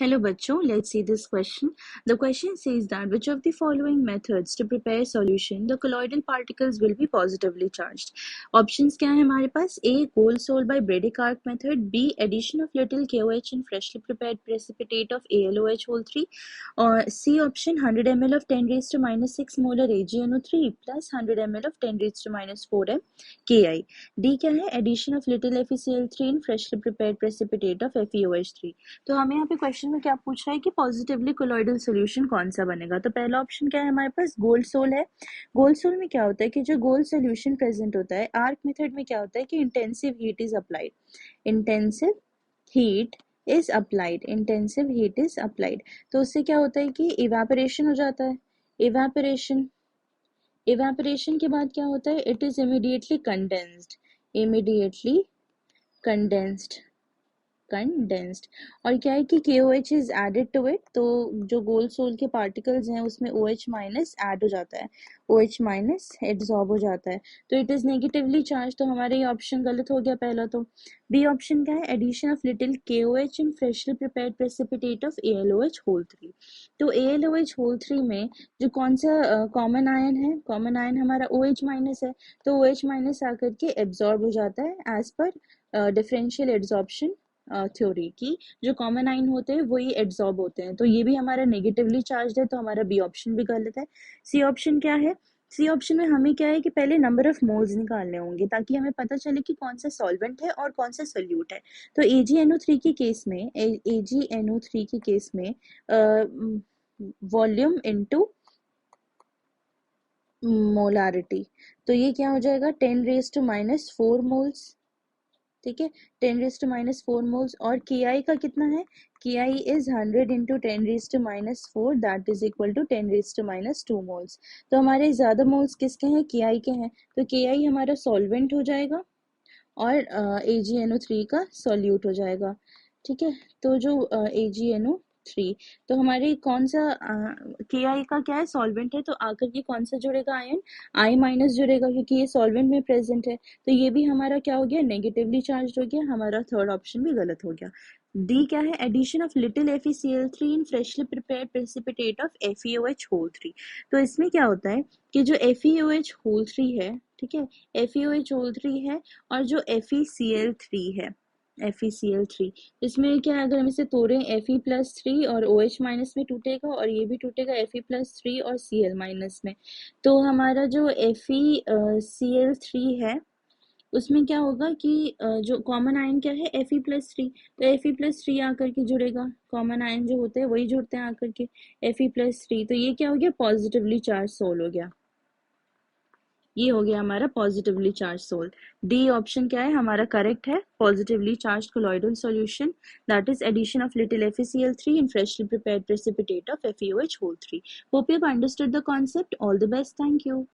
Hello बच्चों, let's see this question. The question says that which of the following methods to prepare solution the colloidal particles will be positively charged. Options क्या है हमारे पास? A. Gold solved by Brady arc method. B. Addition of little KOH in freshly prepared precipitate of AlOH whole 3. Or C option 100 ml of 10 raised to minus 6 molar AgNO3 plus 100 ml of 10 raised to minus 4 m Ki. D क्या है? Addition of little FeCl3 in freshly prepared precipitate of FeOH3. तो हमें यहाँ पे question में क्या पूछ रहा है कि पॉजिटिवली कोलॉइडल सोल्यूशन कौन सा बनेगा। तो पहला ऑप्शन क्या है हमारे पास? गोल्ड सोल है। गोल्ड सोल में क्या होता है कि जो गोल्ड सोल्यूशन प्रेजेंट होता है, आर्क मेथड में क्या होता है कि intensive heat is applied. Intensive heat is applied. Intensive heat is applied. तो उससे क्या होता है कि इवेपोरेशन हो जाता है। इवेपोरेशन इवेपोरेशन के बाद क्या होता है? It is immediately condensed. Immediately condensed condensed. और क्या है कि KOH is added to it, तो जो गोल्ड सोल के पार्टिकल्स हैं उसमें OH माइनस ऐड हो जाता है, OH माइनस एब्जॉर्ब हो जाता है, तो इट इज नेगेटिवली चार्ज। तो हमारे ये ऑप्शन गलत हो गया पहला। तो बी ऑप्शन क्या है? Addition of little KOH in freshly prepared precipitate of AlOH whole 3। तो AlOH होल 3 में जो कौन सा कॉमन आयन है? कॉमन आयन हमारा OH माइनस है, तो OH माइनस आकर के एब्जॉर्ब हो जाता है as per differential absorption theory की जो कॉमन आइन होते हैं वही एड्सॉर्ब होते हैं। तो ये भी हमारा नेगेटिवली चार्ज है, तो हमारा बी ऑप्शन भी गलत है। सी ऑप्शन क्या है? सी ऑप्शन में हमें क्या है कि पहले नंबर ऑफ मोल्स निकालने होंगे ताकि हमें पता चले कि कौन सा सॉल्वेंट है और कौन सा सोल्यूट है। तो AgNO3 के केस में AgNO3 के केस में वॉल्यूम इनटू मोलारिटी, तो ये क्या हो जाएगा? 10 रेज टू माइनस 4 मोल्स। ठीक है, 10 रेज टू माइनस 4 मोल्स। और KI का कितना है? KI is 100 into 10 raise to minus 4, that is equal to 10 raise to minus 2 moles. तो हमारे ज्यादा मोल्स किसके हैं? KI के हैं, तो KI हमारा सॉल्वेंट हो जाएगा और AgNO3 का सॉल्यूट हो जाएगा। ठीक है, तो जो AgNO3, तो हमारे कौन सा KI का क्या है? सॉल्वेंट है, तो आकर के कौन सा जुड़ेगा आयन? I माइनस जुड़ेगा क्योंकि ये सॉल्वेंट में प्रेजेंट है। तो ये भी हमारा क्या हो गया? नेगेटिवली चार्ज हो गया। हमारा थर्ड ऑप्शन भी गलत हो गया। डी क्या है? Addition of little FeCl3 in freshly prepared precipitate of FeOH whole 3। तो इसमें क्या होता है कि जो FeOH होल 3 है, ठीक है, FeOH होल 3 है और जो FeCl3 है, FeCl3, इसमें क्या है? अगर हम इसे तोड़ें Fe+3 और OH माइनस में टूटेगा और ये भी टूटेगा Fe+3 और Cl माइनस में। तो हमारा जो FeCl3 है उसमें क्या होगा कि जो कॉमन आयन क्या है? Fe+3, तो Fe+3 आकर के जुड़ेगा। कॉमन आयन जो होते हैं वही जुड़ते हैं आकर के Fe+3। तो ये क्या हो गया? पॉजिटिवली चार्ज सोल हो गया। ये हो गया हमारा positively charge sol. D option क्या है हमारा? करेक्ट है, positively charge colloidal solution, that is addition of little FeCl3 in freshly prepared precipitate of FeOH whole 3. Hope you have understood the concept. All the best. Thank you.